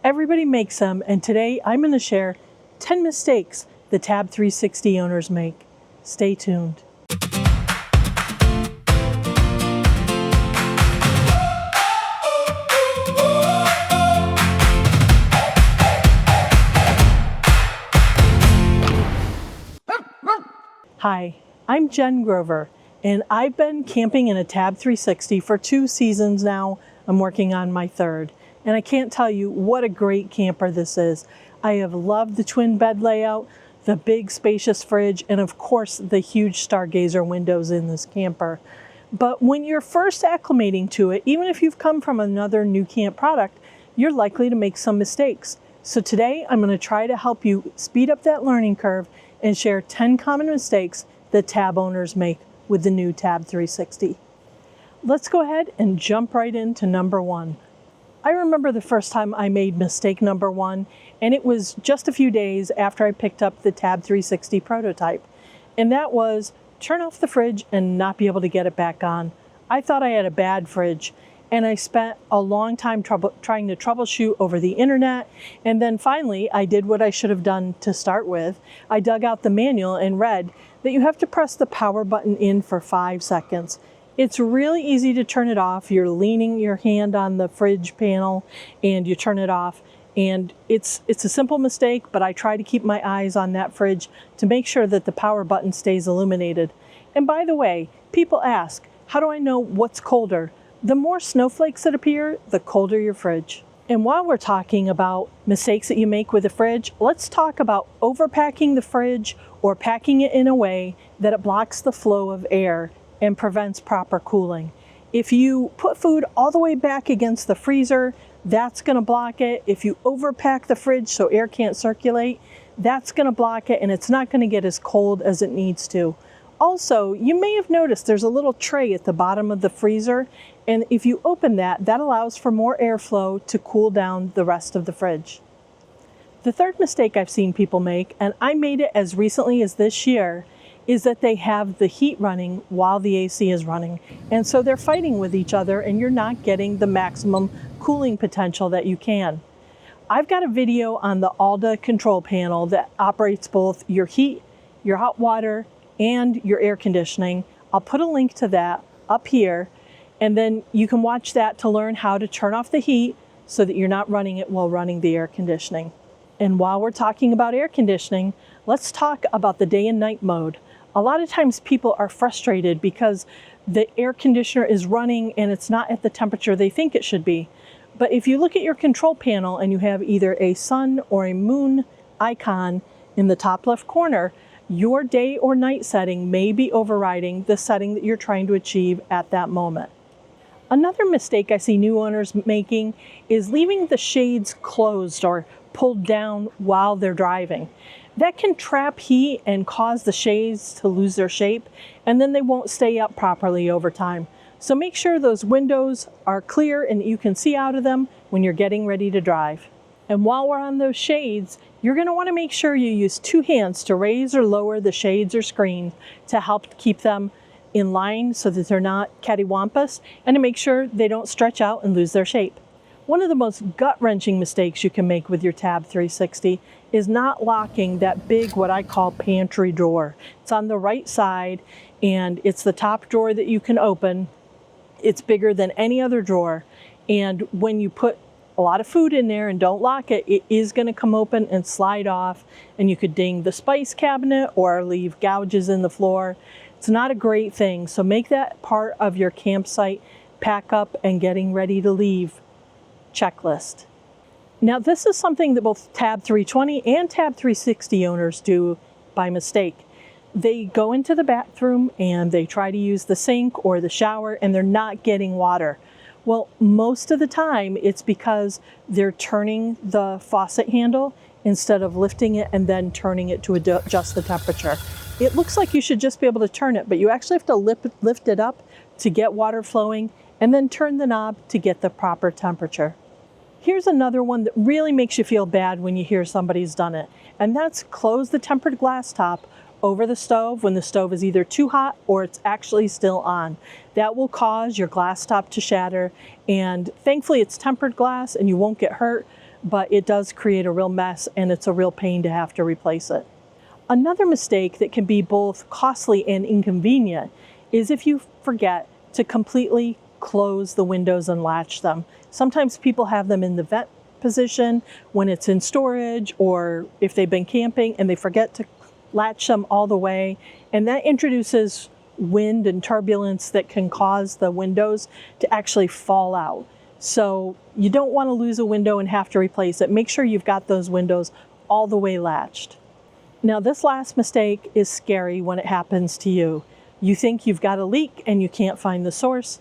Everybody makes them, and today I'm going to share 10 mistakes the Tab 360 owners make. Stay tuned. Hi, I'm Jen Grover, and I've been camping in a Tab 360 for 2 seasons now. I'm working on my 3rd, and I can't tell you what a great camper this is. I have loved the twin bed layout, the big spacious fridge, and of course the huge stargazer windows in this camper. But when you're first acclimating to it, even if you've come from another nuCamp product, you're likely to make some mistakes. So today I'm going to try to help you speed up that learning curve and share 10 common mistakes that Tab owners make with the new Tab 360. Let's go ahead and jump right into number 1. I remember the first time I made mistake number 1, and it was just a few days after I picked up the Tab 360 prototype. And that was turn off the fridge and not be able to get it back on. I thought I had a bad fridge, and I spent a long time trying to troubleshoot over the internet. And then finally, I did what I should have done to start with. I dug out the manual and read that you have to press the power button in for 5 seconds. It's really easy to turn it off. You're leaning your hand on the fridge panel and you turn it off. And it's a simple mistake, but I try to keep my eyes on that fridge to make sure that the power button stays illuminated. And by the way, people ask, how do I know what's colder? The more snowflakes that appear, the colder your fridge. And while we're talking about mistakes that you make with the fridge, let's talk about overpacking the fridge or packing it in a way that it blocks the flow of air and prevents proper cooling. If you put food all the way back against the freezer, that's going to block it. If you overpack the fridge so air can't circulate, that's going to block it, and it's not going to get as cold as it needs to. Also, you may have noticed there's a little tray at the bottom of the freezer, and if you open that, that allows for more airflow to cool down the rest of the fridge. The third mistake I've seen people make, and I made it as recently as this year, is that they have the heat running while the AC is running. And so they're fighting with each other and you're not getting the maximum cooling potential that you can. I've got a video on the Alda control panel that operates both your heat, your hot water, and your air conditioning. I'll put a link to that up here, and then you can watch that to learn how to turn off the heat so that you're not running it while running the air conditioning. And while we're talking about air conditioning, let's talk about the day and night mode. A lot of times people are frustrated because the air conditioner is running and it's not at the temperature they think it should be. But if you look at your control panel and you have either a sun or a moon icon in the top left corner, your day or night setting may be overriding the setting that you're trying to achieve at that moment. Another mistake I see new owners making is leaving the shades closed or pulled down while they're driving. That can trap heat and cause the shades to lose their shape, and then they won't stay up properly over time. So make sure those windows are clear and you can see out of them when you're getting ready to drive. And while we're on those shades, you're going to want to make sure you use 2 hands to raise or lower the shades or screens to help keep them in line so that they're not cattywampus, and to make sure they don't stretch out and lose their shape. One of the most gut-wrenching mistakes you can make with your Tab 360 is not locking that big, what I call pantry drawer. It's on the right side, and it's the top drawer that you can open. It's bigger than any other drawer, and when you put a lot of food in there and don't lock it, it is going to come open and slide off, and you could ding the spice cabinet or leave gouges in the floor. It's not a great thing, so make that part of your campsite pack up and getting ready to leave checklist. Now, this is something that both Tab 320 and Tab 360 owners do by mistake. They go into the bathroom and they try to use the sink or the shower and they're not getting water. Well, most of the time it's because they're turning the faucet handle instead of lifting it and then turning it to adjust the temperature. It looks like you should just be able to turn it, but you actually have to lift it up to get water flowing and then turn the knob to get the proper temperature. Here's another one that really makes you feel bad when you hear somebody's done it, and that's close the tempered glass top over the stove when the stove is either too hot or it's actually still on. That will cause your glass top to shatter, and thankfully it's tempered glass and you won't get hurt, but it does create a real mess and it's a real pain to have to replace it. Another mistake that can be both costly and inconvenient is if you forget to completely close the windows and latch them. Sometimes people have them in the vent position when it's in storage, or if they've been camping and they forget to latch them all the way, and that introduces wind and turbulence that can cause the windows to actually fall out. So you don't want to lose a window and have to replace it. Make sure you've got those windows all the way latched. Now, this last mistake is scary when it happens to you. You think you've got a leak and you can't find the source.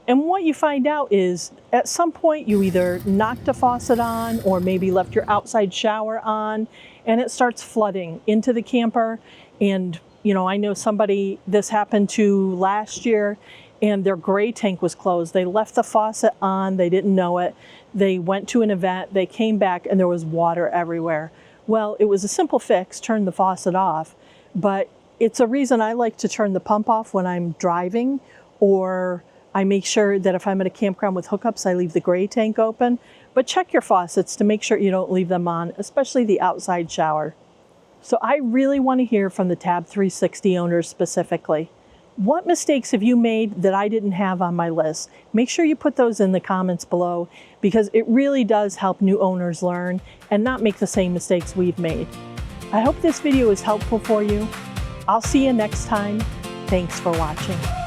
And what you find out is at some point you either knocked a faucet on or maybe left your outside shower on, and it starts flooding into the camper. And I know somebody this happened to last year, and their gray tank was closed. They left the faucet on, they didn't know it. They went to an event, they came back, and there was water everywhere. Well, it was a simple fix, turn the faucet off, but it's a reason I like to turn the pump off when I'm driving, or I make sure that if I'm at a campground with hookups, I leave the gray tank open. But check your faucets to make sure you don't leave them on, especially the outside shower. So I really want to hear from the Tab 360 owners specifically. What mistakes have you made that I didn't have on my list? Make sure you put those in the comments below, because it really does help new owners learn and not make the same mistakes we've made. I hope this video is helpful for you. I'll see you next time. Thanks for watching.